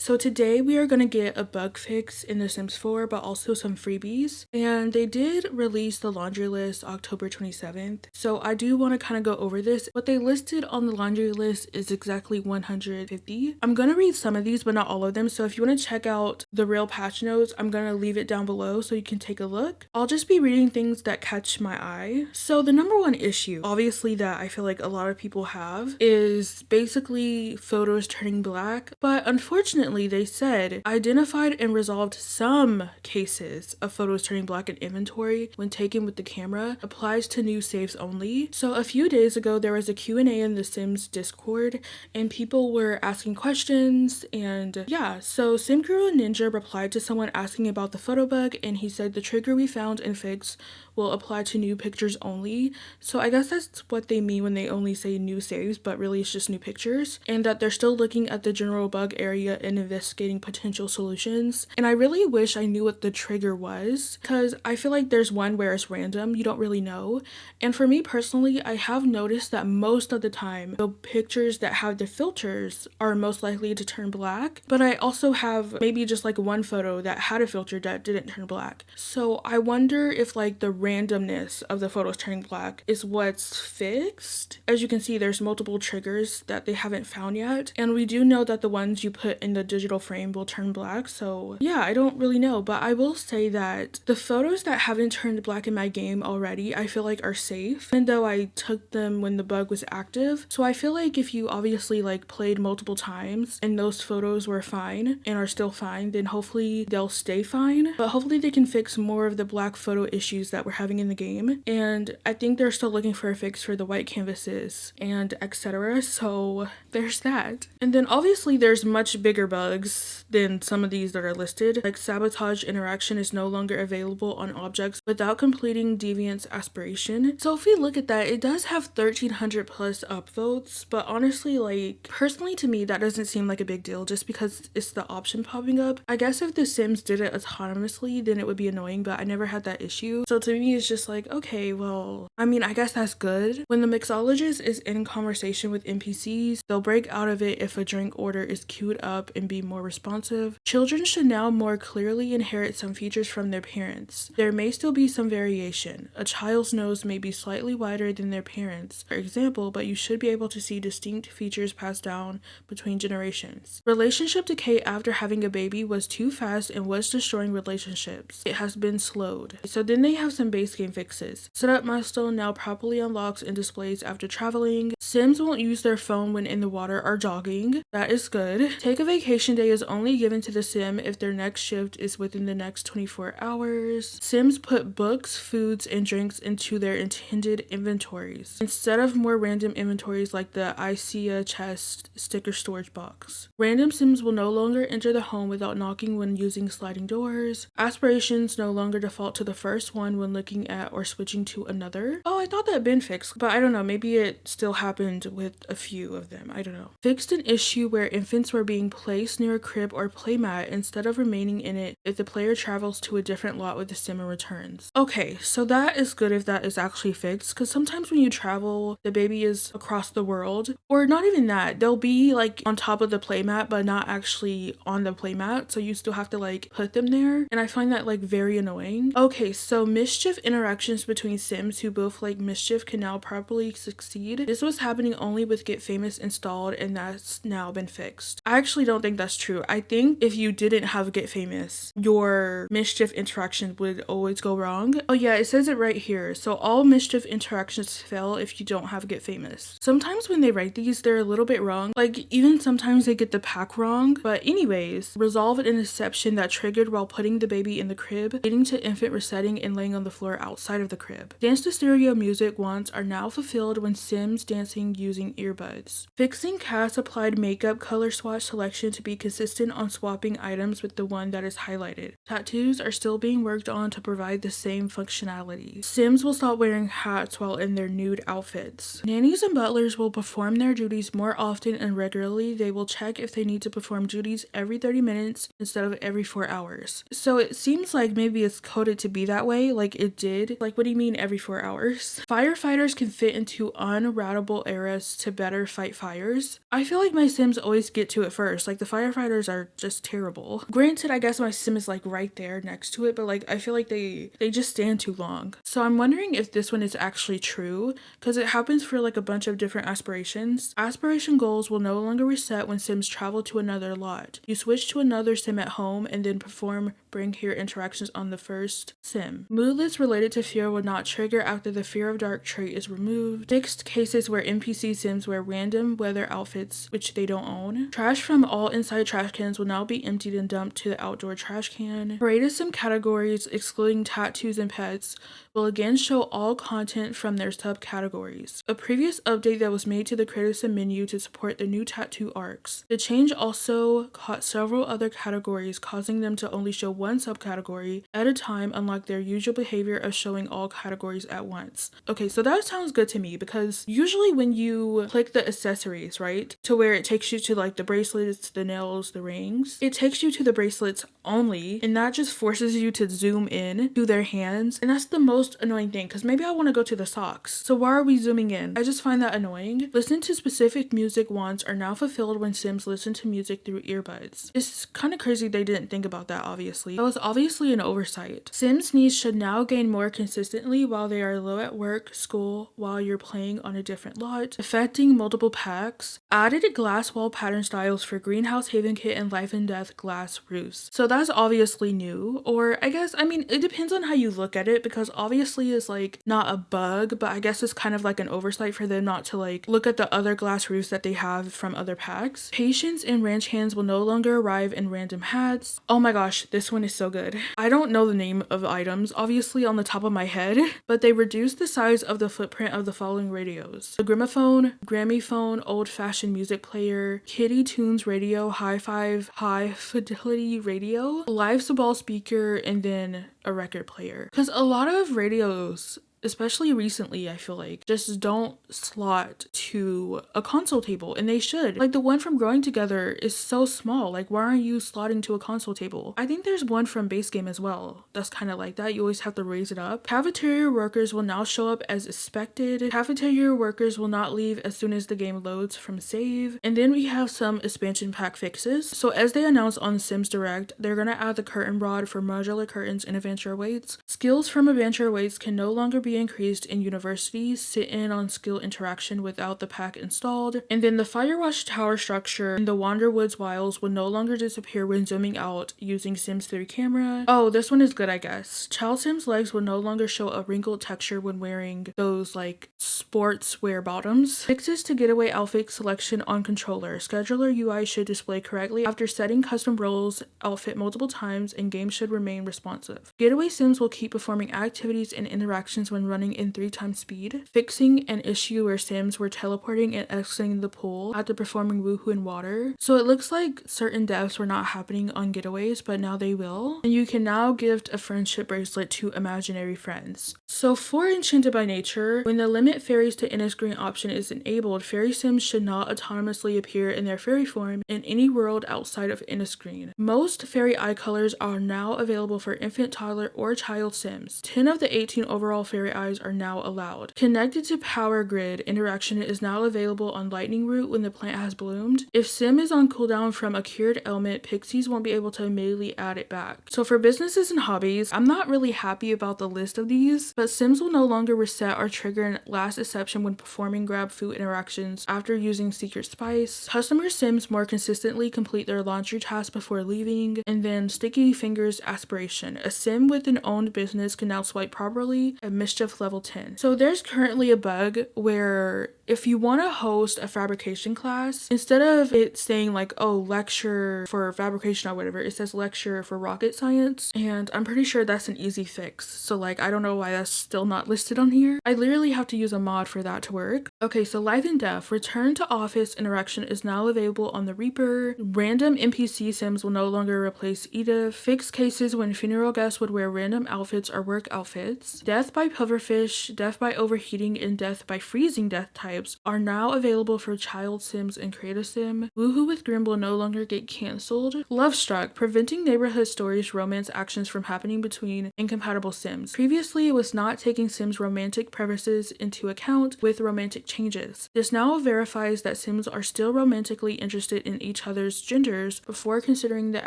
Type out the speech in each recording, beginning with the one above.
So today we are going to get a bug fix in The Sims 4, but also some freebies. And they did release the laundry list October 27th. So I do want to kind of go over this. What they listed on the laundry list is exactly 150. I'm going to read some of these, but not all of them. So if you want to check out the real patch notes, I'm going to leave it down below so you can take a look. I'll just be reading things that catch my eye. So the number one issue, obviously, that I feel like a lot of people have is basically photos turning black. But unfortunately, they said identified and resolved some cases of photos turning black in inventory when taken with the camera, applies to new saves only. So a few days ago, there was a Q&A in the Sims Discord and people were asking questions, and yeah, so SimGuru Ninja replied to someone asking about the photo bug, and he said the trigger we found and fixed will apply to new pictures only. So I guess that's what they mean when they only say new saves, but really it's just new pictures, and that they're still looking at the general bug area and investigating potential solutions. And I really wish I knew what the trigger was, because I feel like there's one where it's random, you don't really know. And for me personally, I have noticed that most of the time the pictures that have the filters are most likely to turn black, but I also have maybe just like one photo that had a filter that didn't turn black. So I wonder if like the randomness of the photos turning black is what's fixed. As you can see, there's multiple triggers that they haven't found yet, and we do know that the ones you put in the digital frame will turn black. So yeah, I don't really know, but I will say that the photos that haven't turned black in my game already, I feel like are safe, even though I took them when the bug was active. So I feel like if you obviously like played multiple times and those photos were fine and are still fine, then hopefully they'll stay fine. But hopefully they can fix more of the black photo issues that we're having in the game. And I think they're still looking for a fix for the white canvases and etc. So there's that. And then obviously there's much bigger bugs than some of these that are listed. Like sabotage interaction is no longer available on objects without completing Deviant's aspiration. So if we look at that, it does have 1300 plus upvotes, but honestly, like personally to me, that doesn't seem like a big deal just because it's the option popping up. I guess if the Sims did it autonomously, then it would be annoying, but I never had that issue. So to me, it's just like, okay, well, I mean, I guess that's good. When the mixologist is in conversation with NPCs, they'll break out of it if a drink order is queued up and be more responsive. Children should now more clearly inherit some features from their parents. There may still be some variation. A child's nose may be slightly wider than their parents, for example, but you should be able to see distinct features passed down between generations. Relationship decay after having a baby was too fast and was destroying relationships. It has been slowed. So then they have some base game fixes. Setup milestone now properly unlocks and displays after traveling. Sims won't use their phone when in the water or jogging. That is good. Take a vacation day is only given to the Sim if their next shift is within the next 24 hours. Sims put books, foods, and drinks into their intended inventories instead of more random inventories like the IKEA chest sticker storage box. Random Sims will no longer enter the home without knocking when using sliding doors. Aspirations no longer default to the first one when looking at or switching to another. Oh, I thought that had been fixed, but I don't know, maybe it still happened with a few of them, I don't know. Fixed an issue where infants were being placed near a crib or playmat instead of remaining in it if the player travels to a different lot with the Sim and returns. Okay, so that is good if that is actually fixed, because sometimes when you travel, the baby is across the world, or not even that, they'll be like on top of the playmat but not actually on the playmat, so you still have to like put them there, and I find that like very annoying. Okay, so mischief interactions between Sims who both like mischief can now properly succeed. This was happening only with Get Famous installed, and that's now been fixed. I actually don't think that's true. I think if you didn't have Get Famous, your mischief interactions would always go wrong. Oh yeah, it says it right here. So all mischief interactions fail if you don't have Get Famous. Sometimes when they write these, they're a little bit wrong. Like even sometimes they get the pack wrong. But anyways, resolve an interception that triggered while putting the baby in the crib, leading to infant resetting and laying on the floor outside of the crib. Dance to stereo music wants are now fulfilled when Sims dancing using earbuds. Fixing cast applied makeup color swatch selection to be consistent on swapping items with the one that is highlighted. Tattoos are still being worked on to provide the same functionality. Sims will stop wearing hats while in their nude outfits. Nannies and butlers will perform their duties more often and regularly. They will check if they need to perform duties every 30 minutes instead of every 4 hours. So it seems like maybe it's coded to be that way, like it did. Like, what do you mean every 4 hours? Firefighters can fit into unroutable areas to better fight fires. I feel like my Sims always get to it first. Like, the firefighters are just terrible. Granted, I guess my Sim is like right there next to it, but like I feel like they just stand too long. So I'm wondering if this one is actually true, because it happens for like a bunch of different aspirations. Aspiration goals will no longer reset when Sims travel to another lot. You switch to another Sim at home and then perform bring here interactions on the first Sim. Moodlets related to fear will not trigger after the fear of dark trait is removed. Fixed cases where NPC Sims wear random weather outfits which they don't own. Trash from all inside trash cans will now be emptied and dumped to the outdoor trash can. Creative Sim categories, excluding tattoos and pets, will again show all content from their subcategories. A previous update that was made to the Creative Sim menu to support the new tattoo arcs. The change also caught several other categories, causing them to only show one subcategory at a time, unlike their usual behavior of showing all categories at once. Okay, so that sounds good to me, because usually when you click the accessories, right, to where it takes you to like the bracelets, the nails, the rings, it takes you to the bracelets only, and that just forces you to zoom in to their hands, and that's the most annoying thing, because maybe I want to go to the socks. So why are we zooming in? I just find that annoying. Listen to specific music wants are now fulfilled when Sims listen to music through earbuds. It's kind of crazy they didn't think about that, obviously. That was obviously an oversight. Sims needs should now gain more consistently while they are low at work, school, while you're playing on a different lot, affecting multiple packs. Added glass wall pattern styles for Greenhouse Haven Kit and Life and Death glass roofs. So that's obviously new, or I guess, I mean, it depends on how you look at it, because obviously it's like not a bug, but I guess it's kind of like an oversight for them not to like look at the other glass roofs that they have from other packs. Patience and ranch hands will no longer arrive in random hats. Oh my gosh, this one is so good. I don't know the name of items, obviously, on the top of my head, but they reduced the size of the footprint of the following radios: the Grimaphone, Grammyphone, old-fashioned music player, Kitty Tunes radio, Hi-Fi high fidelity radio, live Sabal speaker, and then a record player. Because a lot of radios, especially recently, I feel like just don't slot to a console table, and they should. Like the one from Growing Together is so small. Like, why aren't you slotting to a console table? I think there's one from Base Game as well that's kind of like that. You always have to raise it up. Cafeteria workers will now show up as expected. Cafeteria workers will not leave as soon as the game loads from save. And then we have some expansion pack fixes. So as they announced on Sims Direct, they're gonna add the curtain rod for modular curtains and adventure weights. Skills from adventure weights can no longer be increased in universities. Sit in on skill interaction without the pack installed. And then the Firewatch Tower structure in the Wanderwoods Wilds will no longer disappear when zooming out using Sims 3 camera. Oh, this one is good, I guess. Child Sims legs will no longer show a wrinkled texture when wearing those like sportswear bottoms. Fixes to Getaway outfit selection on controller. Scheduler UI should display correctly after setting custom roles outfit multiple times, and game should remain responsive. Getaway Sims will keep performing activities and interactions when running in 3x speed. Fixing an issue where Sims were teleporting and exiting the pool after performing woohoo in water. So it looks like certain deaths were not happening on Getaways, but now they will. And you can now gift a friendship bracelet to imaginary friends. So for Enchanted by Nature, when the limit fairies to Innis Green option is enabled, fairy Sims should not autonomously appear in their fairy form in any world outside of Innis Green. Most fairy eye colors are now available for infant, toddler, or child Sims. 10 of the 18 overall fairy eyes are now allowed. Connected to Power Grid, interaction is now available on Lightning Root when the plant has bloomed. If Sim is on cooldown from a cured ailment, Pixies won't be able to immediately add it back. So for businesses and hobbies, I'm not really happy about the list of these, but Sims will no longer reset or trigger an last exception when performing grab food interactions after using Secret Spice. Customer Sims more consistently complete their laundry tasks before leaving. And then Sticky Fingers Aspiration. A Sim with an owned business can now swipe properly at Mischief level 10. So there's currently a bug where if you want to host a fabrication class, instead of it saying like, oh, lecture for fabrication or whatever, it says lecture for rocket science. And I'm pretty sure that's an easy fix. So like, I don't know why that's still not listed on here. I literally have to use a mod for that to work. Okay, so Life and Death. Return to office interaction is now available on the Reaper. Random NPC Sims will no longer replace Edith. Fixed cases when funeral guests would wear random outfits or work outfits. Death by pufferfish, death by overheating, and death by freezing death type types are now available for Child Sims and Create a Sim. Woohoo with Grim will no longer get cancelled. Love Struck, preventing neighborhood stories romance actions from happening between incompatible Sims. Previously, it was not taking Sims' romantic preferences into account with romantic changes. This now verifies that Sims are still romantically interested in each other's genders before considering the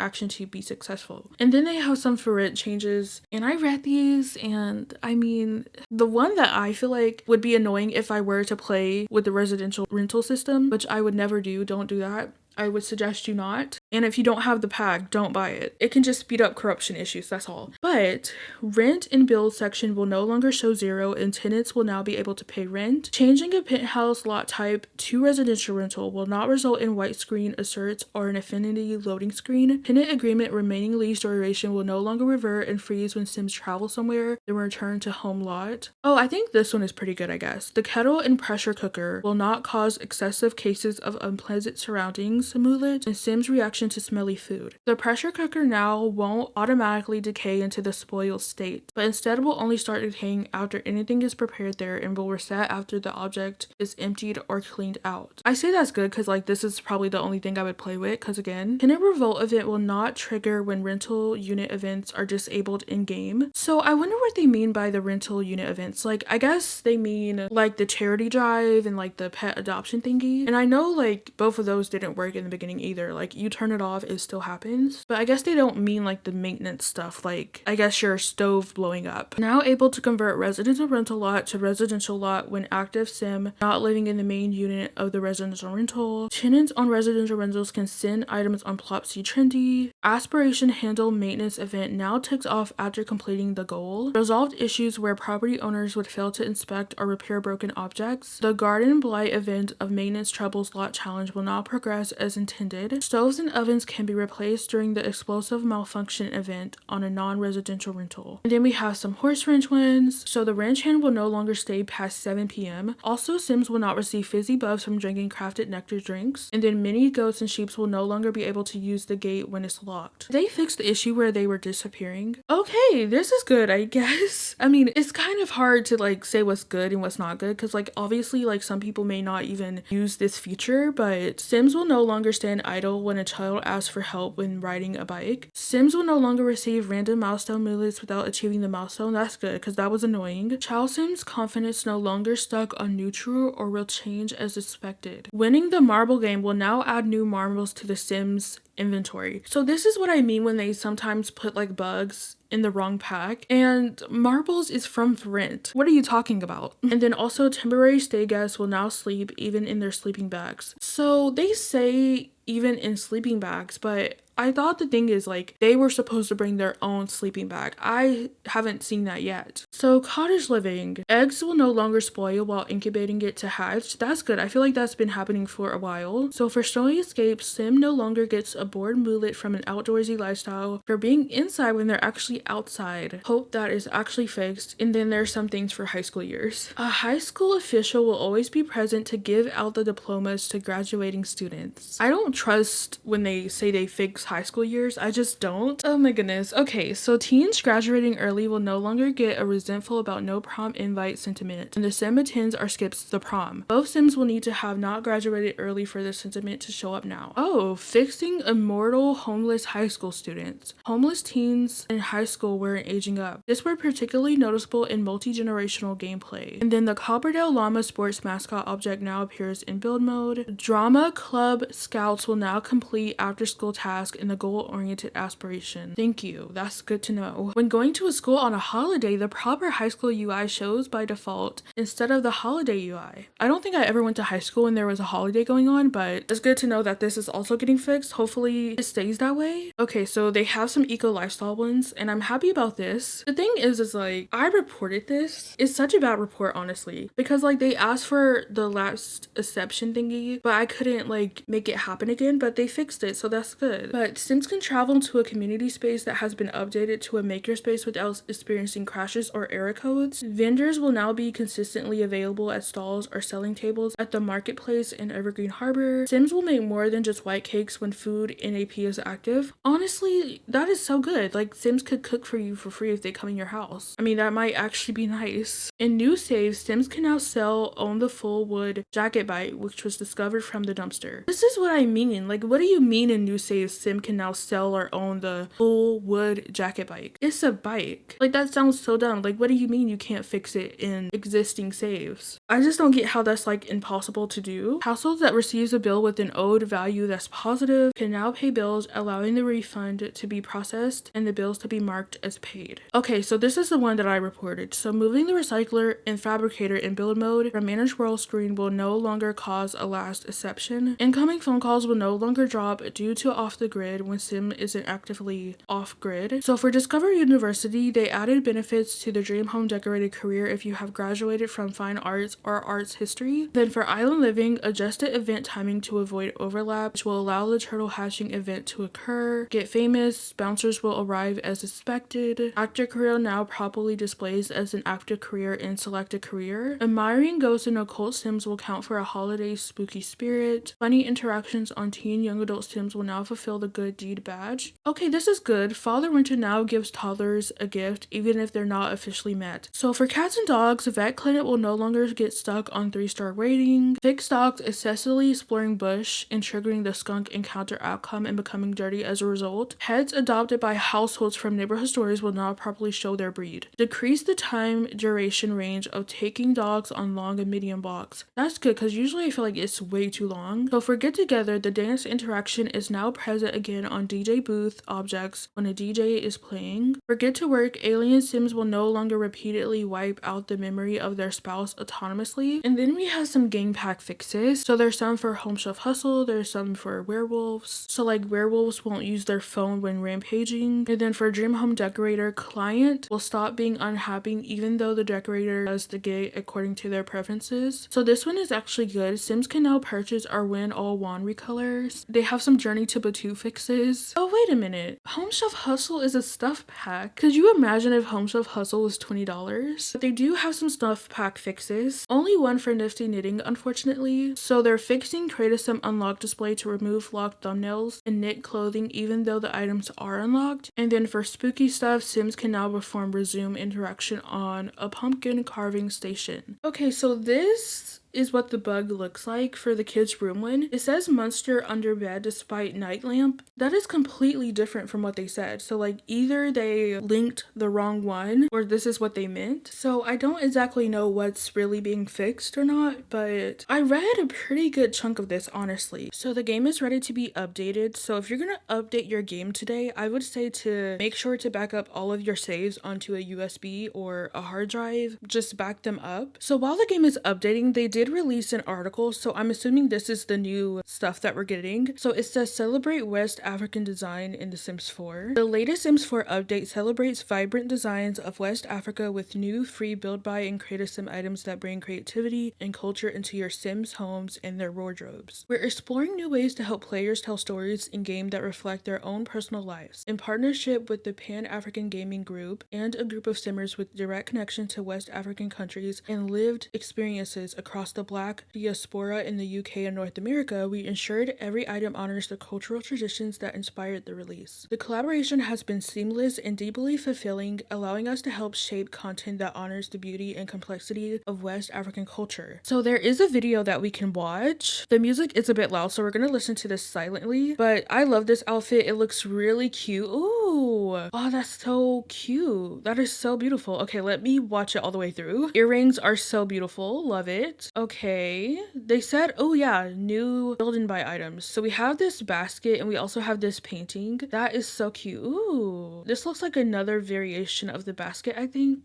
action to be successful. And then they have some for rent changes, and I read these, and I mean, the one that I feel like would be annoying if I were to play with the residential rental system, which I would never do, don't do that. I would suggest you not. And if you don't have the pack, don't buy it. It can just speed up corruption issues, that's all. But rent and build section will no longer show 0 and tenants will now be able to pay rent. Changing a penthouse lot type to residential rental will not result in white screen asserts or an affinity loading screen. Tenant agreement remaining lease duration will no longer revert and freeze when Sims travel somewhere, then return to home lot. Oh, I think this one is pretty good, I guess. The kettle and pressure cooker will not cause excessive cases of unpleasant surroundings, Simulet, and Sims' reaction to smelly food. The pressure cooker now won't automatically decay into the spoiled state, but instead will only start decaying after anything is prepared there and will reset after the object is emptied or cleaned out. I say that's good because like this is probably the only thing I would play with, because again, Tenant Revolt event will not trigger when rental unit events are disabled in-game. So I wonder what they mean by the rental unit events. Like I guess they mean like the charity drive and like the pet adoption thingy. And I know like both of those didn't work in the beginning either. Like you turn it off, it still happens. But I guess they don't mean like the maintenance stuff, like I guess your stove blowing up. Now able to convert residential rental lot to residential lot when active Sim not living in the main unit of the residential rental. Tenants on residential rentals can send items on Plopsy Trendy. Aspiration handle maintenance event now ticks off after completing the goal. Resolved issues where property owners would fail to inspect or repair broken objects. The Garden Blight event of maintenance troubles lot challenge will now progress as intended. Stoves and ovens can be replaced during the explosive malfunction event on a non-residential rental. And then we have some horse ranch ones. So the ranch hand will no longer stay past 7 p.m. Also, Sims will not receive fizzy buffs from drinking crafted nectar drinks. And then many goats and sheep will no longer be able to use the gate when it's locked. They fixed the issue where they were disappearing. Okay, this is good, I guess. I mean, it's kind of hard to like say what's good and what's not good because like obviously like some people may not even use this feature, but Sims will no longer stand idle when a child asks for help when riding a bike. Sims will no longer receive random milestone mulets without achieving the milestone. That's good because that was annoying. Child Sims confidence no longer stuck on neutral or will change as expected. Winning the marble game will now add new marbles to the Sims inventory. So this is what I mean when they sometimes put like bugs in the wrong pack, and marbles is from rent. What are you talking about? And then also temporary stay guests will now sleep even in their sleeping bags. So they say even in sleeping bags, but I thought the thing is like they were supposed to bring their own sleeping bag. I haven't seen that yet. So cottage living, eggs will no longer spoil while incubating it to hatch. That's good. I feel like that's been happening for a while. So for Snowy Escape, Sim no longer gets a bored mullet from an outdoorsy lifestyle for being inside when they're actually outside. Hope that is actually fixed. And then there's some things for high school years. A high school official will always be present to give out the diplomas to graduating students. I don't trust when they say they fix high school years. I just don't. Oh my goodness. Okay, so teens graduating early will no longer get a resentful about no prom invite sentiment, and the Sim attends or skips the prom. Both Sims will need to have not graduated early for the sentiment to show up now. Oh, fixing immortal homeless high school students. Homeless teens in high school weren't aging up. This were particularly noticeable in multi-generational gameplay. And then the Copperdale Llama sports mascot object now appears in build mode. Drama Club Scouts will now complete after school tasks in the goal-oriented aspiration. Thank you. That's good to know. When going to a school on a holiday, the proper high school UI shows by default instead of the holiday UI. I don't think I ever went to high school when there was a holiday going on, but it's good to know that this is also getting fixed. Hopefully it stays that way. Okay, so they have some eco lifestyle ones, and I'm happy about this. The thing is like, I reported this. It's such a bad report, honestly, because like they asked for the last exception thingy, but I couldn't like make it happen again, but they fixed it, so that's good. But Sims can travel to a community space that has been updated to a makerspace without experiencing crashes or or error codes. Vendors will now be consistently available at stalls or selling tables at the marketplace in Evergreen Harbor. Sims will make more than just white cakes when food in AP is active. Honestly, that is so good. Like, Sims could cook for you for free if they come in your house. I mean, that might actually be nice. In new saves, Sims can now sell Own the Full Wood Jacket Bike, which was discovered from the dumpster. This is what I mean. Like, what do you mean in new saves Sim can now sell or own the full wood jacket bike? It's a bike. Like, that sounds so dumb. Like, what do you mean you can't fix it in existing saves? I just don't get how that's like impossible to do. Households that receives a bill with an owed value that's positive can now pay bills, allowing the refund to be processed and the bills to be marked as paid. Okay, so this is the one that I reported. So moving the recycler and fabricator in build mode from manage world screen will no longer cause a last exception. Incoming phone calls will no longer drop due to off the grid when Sim isn't actively off grid. So for Discover University, they added benefits to the Dream Home Decorated career if you have graduated from fine arts or arts history. Then for Island Living, adjusted event timing to avoid overlap, which will allow the turtle hatching event to occur. Get Famous, bouncers will arrive as expected. Active career now properly displays as an active career in selected career. Admiring ghosts and occult Sims will count for a holiday spooky spirit. Funny interactions on teen young adult Sims will now fulfill the good deed badge. Okay, this is good. Father Winter now gives toddlers a gift even if they're not officially met. So for cats and dogs, Vet Clinic will no longer get stuck on 3-star rating. Fixed dogs excessively exploring bush and triggering the skunk encounter outcome and becoming dirty as a result. Pets adopted by households from neighborhood stores will not properly show their breed. Decrease the time duration range of taking dogs on long and medium walks. That's good because usually I feel like it's way too long. So for Get Together, the dance interaction is now present again on DJ booth objects when a DJ is playing. For Get to Work, alien Sims will no longer repeatedly wipe out the memory of their spouse autonomously. And then we have some game pack fixes. So there's some for Home Shelf Hustle, there's some for werewolves. So like werewolves won't use their phone when rampaging. And then for Dream Home Decorator, client will stop being unhappy even though the decorator does the gate according to their preferences. So this one is actually good. Sims can now purchase or win all wand recolors. They have some Journey to Batu fixes. Oh, wait a minute. Home Shelf Hustle is a stuff pack. Could you imagine if Home Shelf Hustle was $20? But they do have some stuff pack fixes. Only one for Nifty Knitting, unfortunately. So they're fixing Create a Sim Unlock display to remove locked thumbnails and knit clothing even though the items are unlocked. And then for spooky stuff, Sims can now perform resume interaction on a pumpkin carving station. Okay, so this is what the bug looks like for the kids' room one. It says monster under bed despite night lamp. That is completely different from what they said. So like either they linked the wrong one or this is what they meant. So I don't exactly know what's really being fixed or not, but I read a pretty good chunk of this honestly. So the game is ready to be updated. So if you're gonna update your game today, I would say to make sure to back up all of your saves onto a USB or a hard drive. Just back them up. So while the game is updating, they did release an article, so I'm assuming this is the new stuff that we're getting. So it says celebrate West African design in The Sims 4. The latest Sims 4 update celebrates vibrant designs of West Africa with new free build buy and create a sim items that bring creativity and culture into your Sims homes and their wardrobes. We're exploring new ways to help players tell stories in game that reflect their own personal lives. In partnership with the Pan-African Gaming Group and a group of Simmers with direct connection to West African countries and lived experiences across the Black diaspora in the UK and North America, we ensured every item honors the cultural traditions that inspired the release. The collaboration has been seamless and deeply fulfilling, allowing us to help shape content that honors the beauty and complexity of West African culture. So there is a video that we can watch. The music is a bit loud, so we're gonna listen to this silently, but I love this outfit. It looks really cute. Ooh, oh, that's so cute. That is so beautiful. Okay, let me watch it all the way through. Earrings are so beautiful. Love it. Okay, they said, oh yeah, new build and buy items. So we have this basket and we also have this painting. That is so cute. Ooh, this looks like another variation of the basket, I think.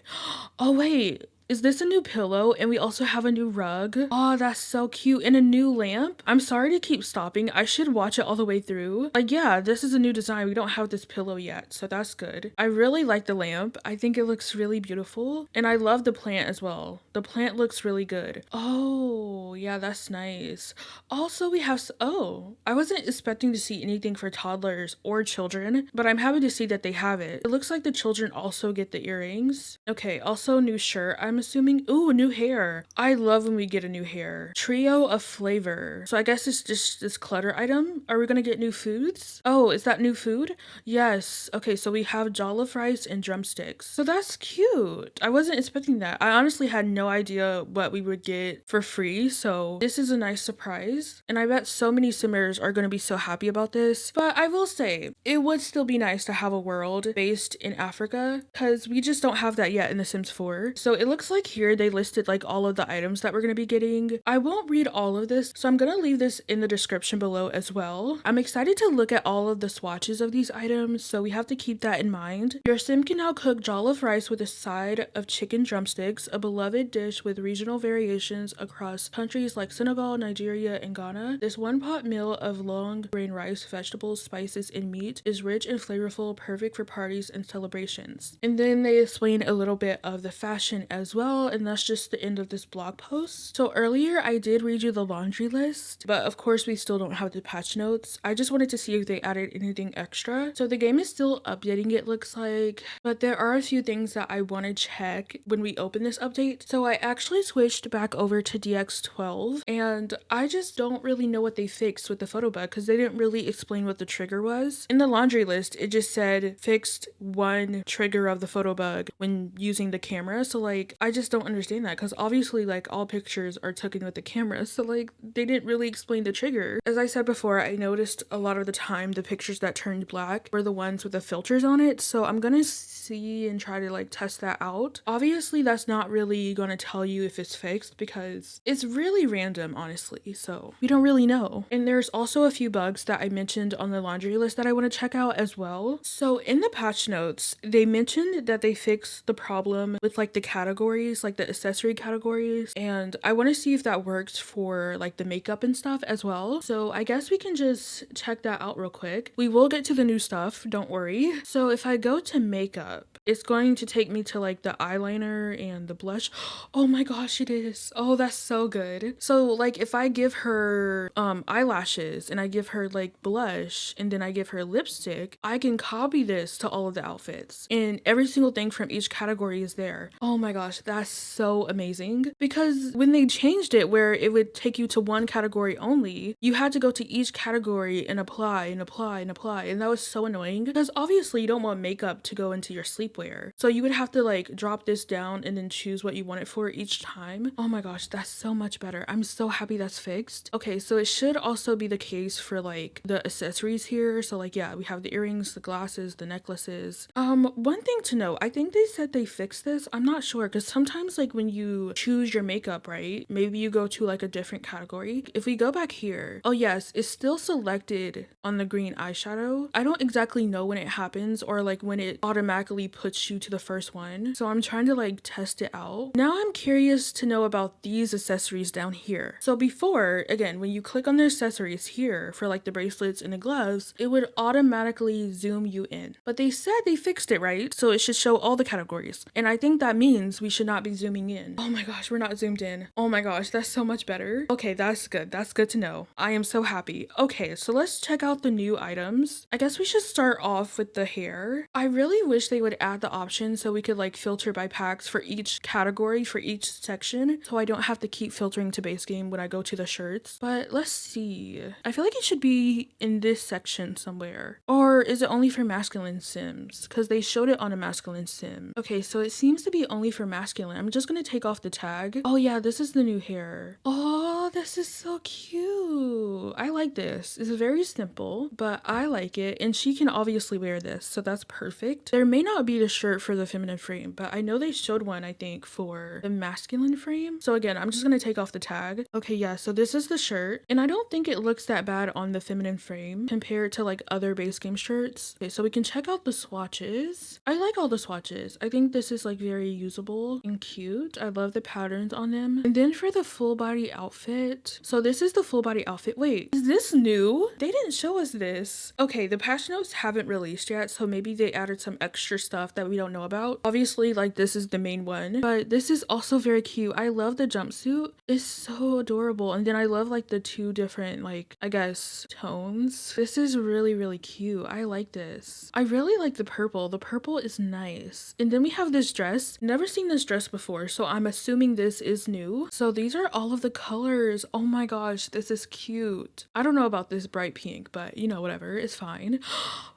Oh wait, Is this a new pillow? And we also have a new rug. Oh, that's so cute. And a new lamp. I'm sorry to keep stopping. I should watch it all the way through. Like, yeah, this is a new design. We don't have this pillow yet, so that's good. I really like the lamp. I think it looks really beautiful. And I love the plant as well. The plant looks really good. Oh, yeah, that's nice. Also, we have, oh, I wasn't expecting to see anything for toddlers or children, but I'm happy to see that they have it. It looks like the children also get the earrings. Okay, also new shirt, I'm assuming. Ooh, new hair. I love when we get a new hair. Trio of flavor. So I guess it's just this clutter item. Are we gonna get new foods? Oh, is that new food? Yes. Okay, so we have jollof rice and drumsticks. So that's cute. I wasn't expecting that. I honestly had no idea what we would get for free, so this is a nice surprise. And I bet so many simmers are gonna be so happy about this. But I will say, it would still be nice to have a world based in Africa, because we just don't have that yet in The Sims 4. So it looks like here they listed like all of the items that we're gonna be getting. I won't read all of this, so I'm gonna leave this in the description below as well. I'm excited to look at all of the swatches of these items, so we have to keep that in mind. Your sim can now cook jollof rice with a side of chicken drumsticks, a beloved dish with regional variations across countries like Senegal, Nigeria, and Ghana. This one-pot meal of long grain rice, vegetables, spices, and meat is rich and flavorful, perfect for parties and celebrations. And then they explain a little bit of the fashion as well, and that's just the end of this blog post. So earlier I did read you the laundry list, but of course we still don't have the patch notes. I just wanted to see if they added anything extra. So the game is still updating, it looks like, but there are a few things that I want to check when we open this update. So I actually switched back over to DX12, and I just don't really know what they fixed with the photo bug because they didn't really explain what the trigger was. In the laundry list, it just said fixed one trigger of the photo bug when using the camera. So like, I just don't understand that because obviously like all pictures are taken with the camera. So like, they didn't really explain the trigger. As I said before, I noticed a lot of the time the pictures that turned black were the ones with the filters on it. So I'm gonna see and try to like test that out. Obviously, that's not really gonna tell you if it's fixed because it's really random, honestly. So we don't really know. And there's also a few bugs that I mentioned on the laundry list that I want to check out as well. So in the patch notes, they mentioned that they fixed the problem with like the categories, like the accessory categories. And I want to see if that works for like the makeup and stuff as well. So I guess we can just check that out real quick. We will get to the new stuff, don't worry. So if I go to makeup, it's going to take me to like the eyeliner and the blush. Oh my gosh, it is. Oh, that's so good. So like if I give her eyelashes and I give her like blush and then I give her lipstick, I can copy this to all of the outfits and every single thing from each category is there. Oh my gosh, that's so amazing. Because when they changed it where it would take you to one category only, you had to go to each category and apply and apply and apply, and that was so annoying because obviously you don't want makeup to go into your sleepwear. So you would have to like drop this down and then choose what you want it for each time. Oh my gosh, that's so much better. I'm so happy that's fixed. Okay, so it should also be the case for like the accessories here. So like, yeah, we have the earrings, the glasses, the necklaces. One thing to note, I think they said they fixed this. I'm not sure because sometimes like when you choose your makeup, right, maybe you go to like a different category. If we go back here, oh yes, it's still selected on the green eyeshadow. I don't exactly know when it happens or like when it automatically puts you to the first one. So I'm trying to like test it out. Now I'm curious to know about these accessories down here. So before, again, when you click on the accessories here for like the bracelets and the gloves, it would automatically zoom you in. But they said they fixed it, right? So it should show all the categories. And I think that means we should not be zooming in. Oh my gosh, we're not zoomed in. Oh my gosh, that's so much better. Okay, that's good. That's good to know. I am so happy. Okay, so let's check out the new items. I guess we should start off with the hair. I really wish they would add the option so we could like filter by packs for each category, for each section, so I don't have to keep filtering to base game when I go to the shirts. But let's see. I feel like it should be in this section somewhere. Or is it only for masculine sims? Because they showed it on a masculine sim. Okay, so it seems to be only for masculine. I'm just gonna take off the tag. Oh yeah, this is the new hair. Oh, Oh, this is so cute. I like this. It's very simple, but I like it. And she can obviously wear this, so that's perfect. There may not be the shirt for the feminine frame, but I know they showed one, I think, for the masculine frame. So again, I'm just gonna take off the tag. Okay, yeah, so this is the shirt. And I don't think it looks that bad on the feminine frame compared to like other base game shirts. Okay, so we can check out the swatches. I like all the swatches. I think this is like very usable and cute. I love the patterns on them. And then for the full body outfit, so this is the full body outfit. Wait, is this new? They didn't show us this. Okay, the patch notes haven't released yet, so maybe they added some extra stuff that we don't know about. Obviously, like this is the main one, but this is also very cute. I love the jumpsuit. It's so adorable. And then I love like the two different, like, I guess, tones. This is really, really cute. I like this. I really like the purple. The purple is nice. And then we have this dress. Never seen this dress before, so I'm assuming this is new. So these are all of the colors. Oh my gosh, this is cute. I don't know about this bright pink, but you know, whatever, it's fine.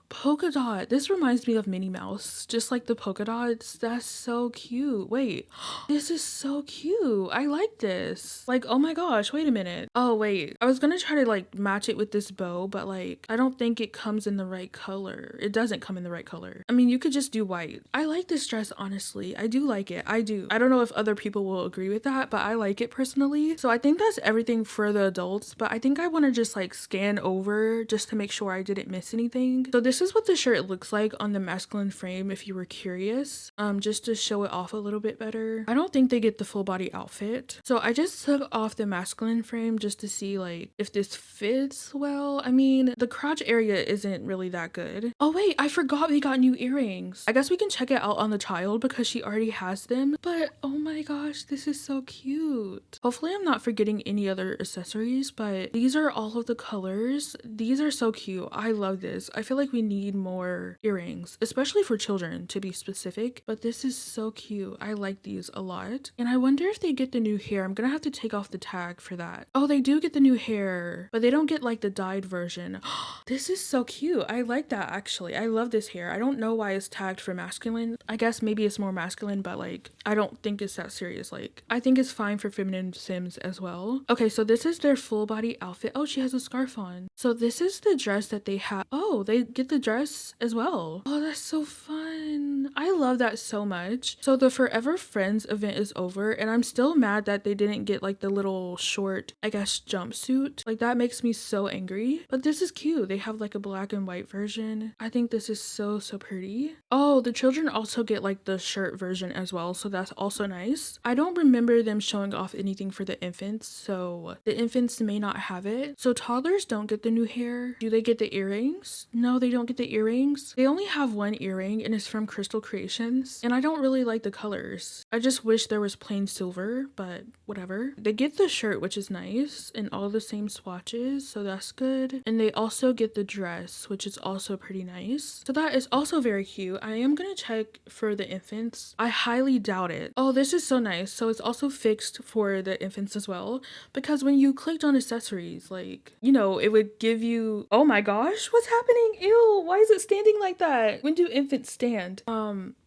Polka dot. This reminds me of Minnie Mouse, just like the polka dots. That's so cute. Wait, this is so cute. I like this. Like, oh my gosh, wait a minute. Oh wait, I was gonna try to like match it with this bow, but like I don't think it comes in the right color. It doesn't come in the right color. I mean, you could just do white. I like this dress, honestly. I do like it. I do. I don't know if other people will agree with that, but I like it personally. So I think that's everything for the adults, but I think I want to just like scan over just to make sure I didn't miss anything. So this is what the shirt looks like on the masculine frame if you were curious, just to show it off a little bit better. I don't think they get the full body outfit, so I just took off the masculine frame just to see like if this fits well. I mean, the crotch area isn't really that good. Oh wait, I forgot we got new earrings. I guess we can check it out on the child because she already has them, but oh my gosh, this is so cute. Hopefully I'm not forgetting any other accessories, but these are all of the colors. These are so cute. I love this. I feel like we need more earrings, especially for children to be specific, but this is so cute. I like these a lot. And I wonder if they get the new hair. I'm gonna have to take off the tag for that. Oh, they do get the new hair, but they don't get like the dyed version. This is so cute. I like that actually. I love this hair. I don't know why it's tagged for masculine. I guess maybe it's more masculine, but like I don't think it's that serious. Like I think it's fine for feminine Sims as well. Okay, so this is their full body outfit. Oh, she has a scarf on. So this is the dress that they have. Oh, they get the dress as well. Oh, that's so fun. I love that so much. So the Forever Friends event is over, and I'm still mad that they didn't get like the little short, I guess, jumpsuit. Like that makes me so angry. But this is cute. They have like a black and white version. I think this is so pretty. Oh, the children also get like the shirt version as well, so that's also nice. I don't remember them showing off anything for the infants, so the infants may not have it. So toddlers don't get the new hair. Do they get the earrings? No, they don't get the earrings. They only have one earring and it's from Crystal Creations, and I don't really like the colors. I just wish there was plain silver, but whatever. They get the shirt, which is nice, and all the same swatches, so that's good. And they also get the dress, which is also pretty nice. So that is also very cute. I am gonna check for the infants. I highly doubt it. Oh, this is so nice. So it's also fixed for the infants as well, because when you clicked on accessories, like, you know, it would give you, oh my gosh, what's happening? Ew, why is it standing like that? When do infants stand?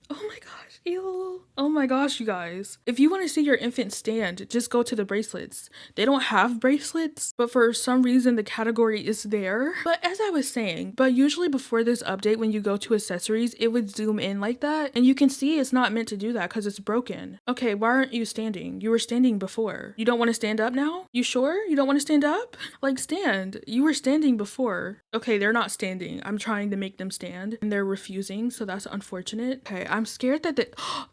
Oh my gosh, ew. Oh my gosh, you guys. If you want to see your infant stand, just go to the bracelets. They don't have bracelets, but for some reason the category is there. But as I was saying, but usually before this update, when you go to accessories, it would zoom in like that. And you can see it's not meant to do that because it's broken. Okay, why aren't you standing? You were standing before. You don't want to stand up now? You sure? You don't want to stand up? Like stand. You were standing before. Okay, they're not standing. I'm trying to make them stand and they're refusing, so that's unfortunate. Okay, I'm scared that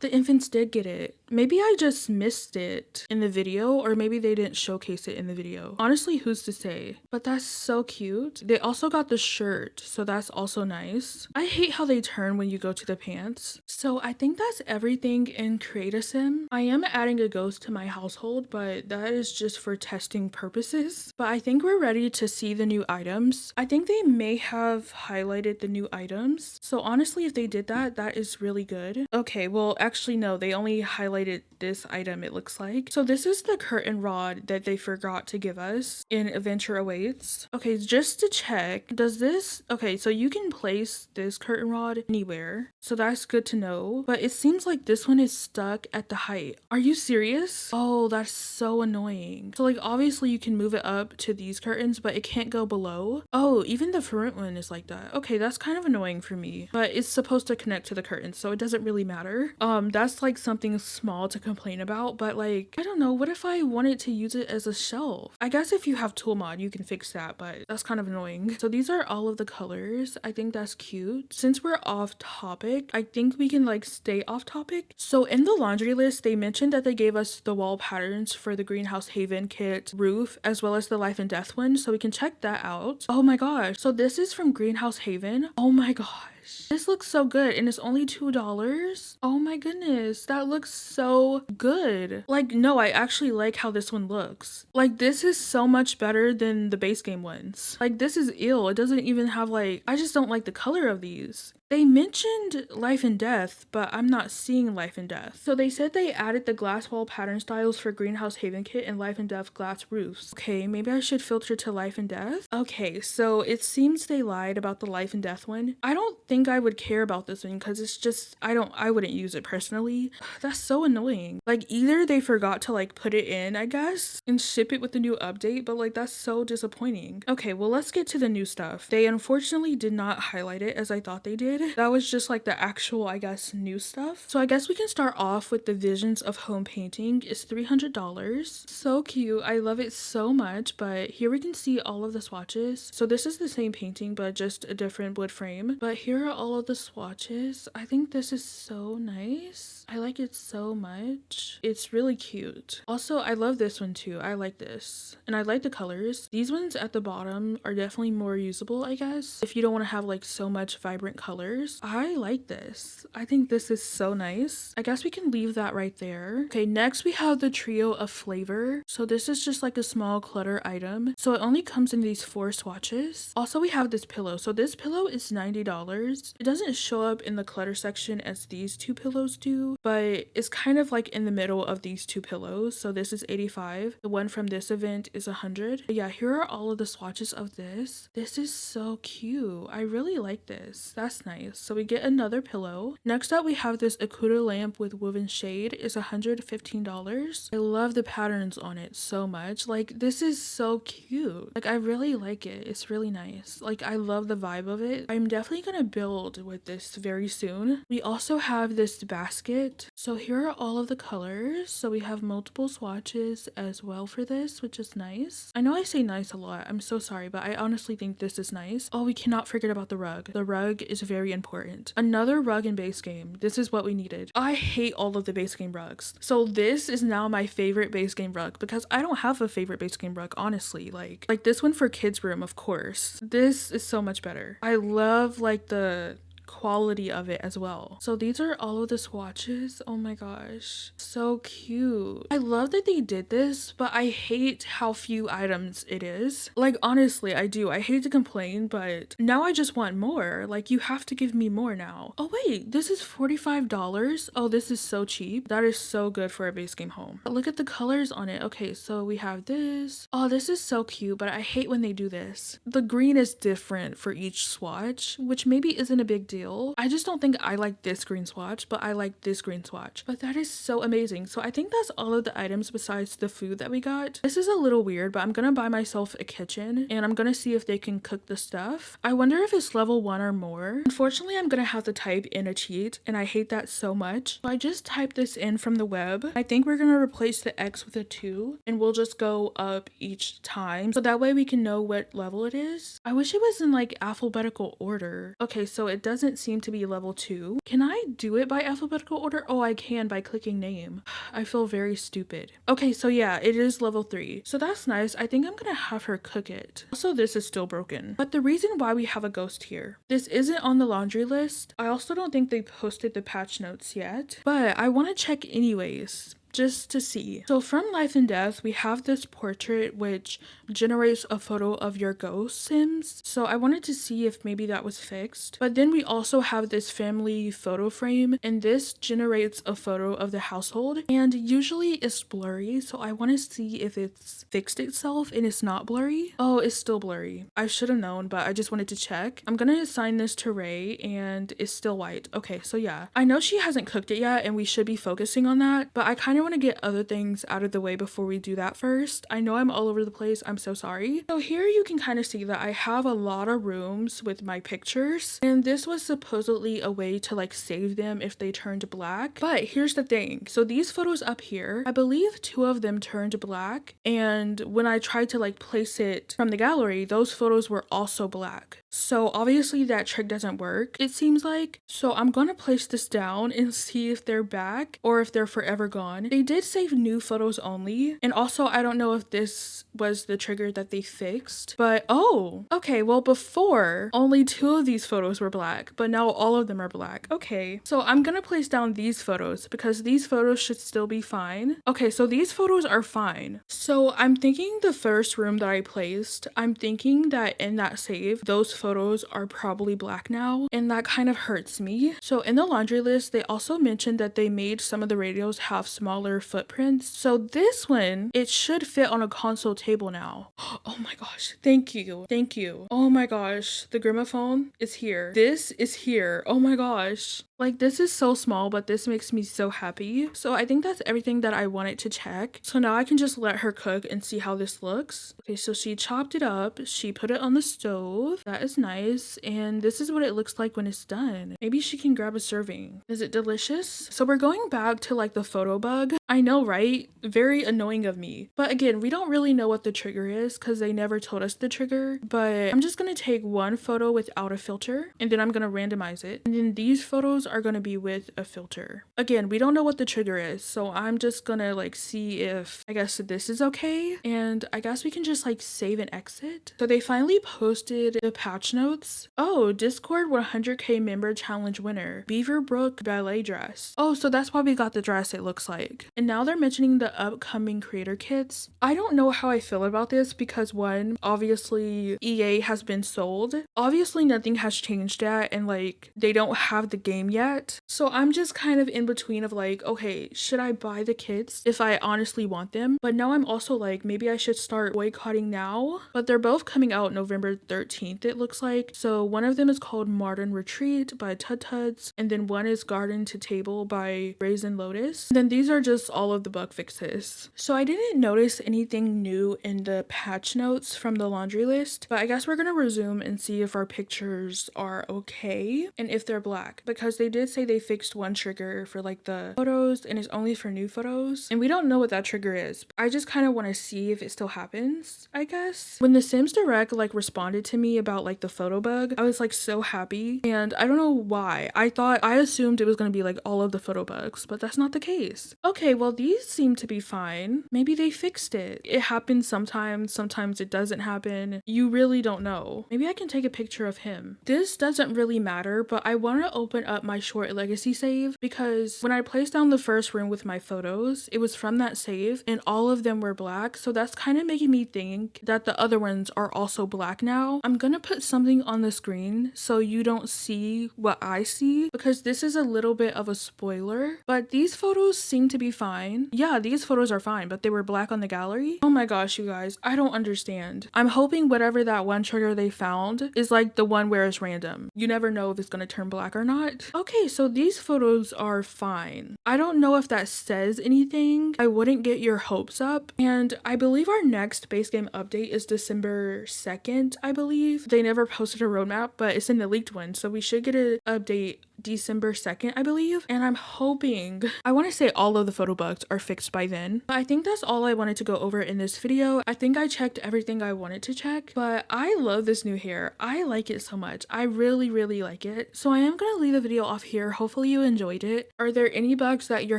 the infants did get it. Maybe I just missed it in the video, or maybe they didn't showcase it in the video. Honestly, who's to say? But that's so cute. They also got the shirt, so that's also nice. I hate how they turn when you go to the pants. So I think that's everything in Create a Sim. I am adding a ghost to my household, but that is just for testing purposes. But I think we're ready to see the new items. I think they may have highlighted the new items. So honestly, if they did that, that is really good. Okay, well, actually, no, they only highlighted this item, it looks like. So this is the curtain rod that they forgot to give us in Adventure Awaits. Okay, just to check, does this, okay, so you can place this curtain rod anywhere. So that's good to know. But it seems like this one is stuck at the height. Are you serious? Oh, that's so annoying. So like, obviously you can move it up to these curtains, but it can't go below. Oh, even the front one is like that. Okay, that's kind of annoying for me, but it's supposed to connect to the curtains, so it doesn't really matter. That's like something small to complain about, but like, I don't know, what if I wanted to use it as a shelf? I guess if you have tool mod, you can fix that, but that's kind of annoying. So these are all of the colors. I think that's cute. Since we're off topic, I think we can like stay off topic. So in the laundry list, they mentioned that they gave us the wall patterns for the Greenhouse Haven kit roof, as well as the Life and Death one, so we can check that out. Oh my gosh, so this is from Greenhouse Haven. Oh my gosh. This looks so good and it's only $2. Oh my goodness, that looks so good. Like, no, I actually like how this one looks. Like, this is so much better than the base game ones. Like, this is ill. It doesn't even have like, I just don't like the color of these. They mentioned Life and Death, but I'm not seeing Life and Death. So they said they added the glass wall pattern styles for Greenhouse Haven kit and Life and Death glass roofs. Okay, maybe I should filter to Life and Death. Okay, so it seems they lied about the Life and Death one. I don't think I would care about this one because it's just, I wouldn't use it personally. That's so annoying. Like, either they forgot to like put it in, I guess, and ship it with the new update, but like that's so disappointing. Okay, well, let's get to the new stuff. They unfortunately did not highlight it as I thought they did. That was just like the actual, I guess, new stuff. So I guess we can start off with the Visions of Home painting. It's $300. So cute. I love it so much, but here we can see all of the swatches. So this is the same painting, but just a different wood frame. But here are all of the swatches. I think this is so nice. I like it so much. It's really cute. Also, I love this one too. I like this. And I like the colors. These ones at the bottom are definitely more usable, I guess, if you don't want to have like so much vibrant colors. I like this. I think this is so nice. I guess we can leave that right there. Okay, next we have the Trio of Flavor. So this is just like a small clutter item. So it only comes in these 4 swatches. Also, we have this pillow. So this pillow is $90. It doesn't show up in the clutter section as these 2 pillows do, but it's kind of like in the middle of these 2 pillows. So this is $85. The one from this event is $100. But yeah, here are all of the swatches of this. This is so cute. I really like this. That's nice. So we get another pillow. Next up, we have this Akuta lamp with woven shade. It's $115. I love the patterns on it so much. Like, this is so cute. Like, I really like it. It's really nice. Like, I love the vibe of it. I'm definitely gonna build with this very soon. We also have this basket. So here are all of the colors. So we have multiple swatches as well for this, which is nice. I know I say nice a lot. I'm so sorry, but I honestly think this is nice. Oh, we cannot forget about the rug. The rug is very important. Another rug in base game. This is what we needed. I hate all of the base game rugs. So this is now my favorite base game rug because I don't have a favorite base game rug, honestly. Like this one for kids room, of course. This is so much better. I love like the quality of it as well. So these are all of the swatches. Oh my gosh, so cute. I love that they did this, but I hate how few items it is. Like, honestly, I do. I hate to complain, but now I just want more. Like, you have to give me more now. Oh wait, this is $45. Oh, this is so cheap. That is so good for a base game home. But look at the colors on it. Okay, so we have this. Oh, this is so cute, but I hate when they do this. The green is different for each swatch, which maybe isn't a big deal. I just don't think I like this green swatch, but I like this green swatch. But that is so amazing. So I think that's all of the items besides the food that we got. This is a little weird, but I'm gonna buy myself a kitchen and I'm gonna see if they can cook the stuff. I wonder if it's level 1 or more. Unfortunately, I'm gonna have to type in a cheat and I hate that so much. So I just typed this in from the web. I think we're gonna replace the X with a 2 and we'll just go up each time. So that way we can know what level it is. I wish it was in like alphabetical order. Okay, so it doesn't seem to be level 2. Can I do it by alphabetical order? Oh, I can by clicking name. I feel very stupid. Okay, so yeah, it is level 3. So that's nice. I think I'm gonna have her cook it. Also, this is still broken. But the reason why we have a ghost here, this isn't on the laundry list. I also don't think they posted the patch notes yet, but I want to check anyways. just to see. So from Life and Death, we have this portrait which generates a photo of your ghost Sims. So I wanted to see if maybe that was fixed. But then we also have this family photo frame, and this generates a photo of the household, and usually it's blurry. So I want to see if it's fixed itself and it's not blurry. Oh, it's still blurry. I should have known, but I just wanted to check. I'm gonna assign this to Ray, and it's still white. Okay, so yeah, I know she hasn't cooked it yet and we should be focusing on that, but I kind of want to get other things out of the way before we do that first. I know I'm all over the place, I'm so sorry. So here you can kind of see that I have a lot of rooms with my pictures, and this was supposedly a way to like save them if they turned black. But here's the thing, so these photos up here, I believe 2 of them turned black, and when I tried to like place it from the gallery, those photos were also black. So obviously that trick doesn't work, it seems like. So I'm gonna place this down and see if they're back or if they're forever gone. They did save new photos only, and also I don't know if this was the trigger that they fixed, but oh, okay, well before only 2 of these photos were black, but now all of them are black. Okay, so I'm gonna place down these photos because these photos should still be fine. Okay, so these photos are fine. So I'm thinking the first room that I placed, I'm thinking that in that save, those photos are probably black now, and that kind of hurts me. So in the laundry list, they also mentioned that they made some of the radios have smaller footprints. So this one, it should fit on a console table now. Oh my gosh, thank you. Thank you. Oh my gosh, the gramophone is here. This is here. Oh my gosh. Like, this is so small, but this makes me so happy. So I think that's everything that I wanted to check. So now I can just let her cook and see how this looks. Okay, so she chopped it up. She put it on the stove. That is nice. And this is what it looks like when it's done. Maybe she can grab a serving. Is it delicious? So we're going back to like the photo bug. I know, right? Very annoying of me. But again, we don't really know what the trigger is because they never told us the trigger. But I'm just going to take one photo without a filter, and then I'm going to randomize it. And then these photos are going to be with a filter. Again, we don't know what the trigger is, so I'm just gonna like see if I guess this is okay, and I guess we can just like save and exit. So they finally posted the patch notes. Oh, Discord 100k member challenge winner, Beaverbrook ballet dress. Oh, so that's why we got the dress, it looks like. And now they're mentioning the upcoming creator kits. I don't know how I feel about this because one, obviously EA has been sold. Obviously nothing has changed yet, and like they don't have the game yet. So I'm just kind of in between of like, okay, should I buy the kits if I honestly want them? But now I'm also like, maybe I should start boycotting now. But they're both coming out November 13th, it looks like. So one of them is called Modern Retreat by Tut Tuts, and then one is Garden to Table by Raisin Lotus. And then these are just all of the bug fixes. So I didn't notice anything new in the patch notes from the laundry list, but I guess we're gonna resume and see if our pictures are okay and if they're black, because they did say they fixed one trigger for like the photos and it's only for new photos, and we don't know what that trigger is. I just kind of want to see if it still happens, I guess. When the Sims Direct like responded to me about like the photo bug, I was like so happy, and I don't know why. I assumed it was going to be like all of the photo bugs, but that's not the case. Okay, well these seem to be fine. Maybe they fixed it. It happens sometimes it doesn't happen. You really don't know. Maybe I can take a picture of him. This doesn't really matter, but I want to open up my short legacy save because when I placed down the first room with my photos, it was from that save and all of them were black. So that's kind of making me think that the other ones are also black now. I'm gonna put something on the screen so you don't see what I see because this is a little bit of a spoiler, but these photos seem to be fine. Yeah, these photos are fine, but they were black on the gallery. Oh my gosh, you guys, I don't understand. I'm hoping whatever that one trigger they found is like the one where it's random. You never know if it's gonna turn black or not. Okay, so these photos are fine. I don't know if that says anything. I wouldn't get your hopes up. And I believe our next base game update is December 2nd, I believe. They never posted a roadmap, but it's in the leaked one. So we should get an update December 2nd, I believe. And I'm hoping, I want to say all of the photo bugs are fixed by then. But I think that's all I wanted to go over in this video. I think I checked everything I wanted to check, but I love this new hair. I like it so much. I really, really like it. So I am going to leave the video off here. Hopefully you enjoyed it. Are there any bugs that you're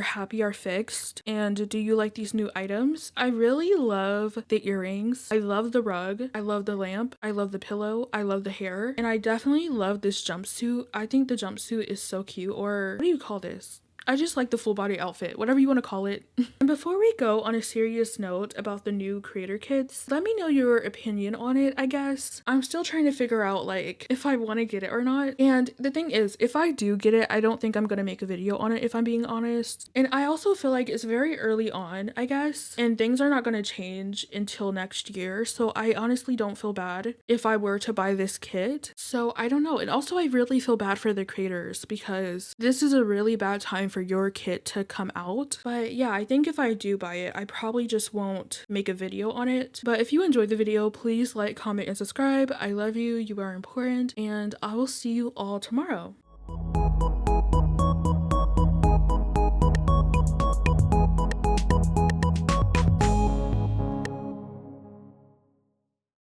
happy are fixed? And do you like these new items? I really love the earrings. I love the rug. I love the lamp. I love the pillow. I love the hair. And I definitely love this jumpsuit. I think the jumpsuit is so cute. Or what do you call this? I just like the full body outfit, whatever you want to call it. And before we go on a serious note about the new creator kits, let me know your opinion on it, I guess. I'm still trying to figure out like if I want to get it or not. And the thing is, if I do get it, I don't think I'm gonna make a video on it if I'm being honest. And I also feel like it's very early on, I guess, and things are not gonna change until next year. So I honestly don't feel bad if I were to buy this kit. So I don't know. And also I really feel bad for the creators because this is a really bad time for your kit to come out. But yeah, I think if I do buy it, I probably just won't make a video on it. But if you enjoyed the video, please like, comment, and subscribe. I love you. You are important. And I will see you all tomorrow.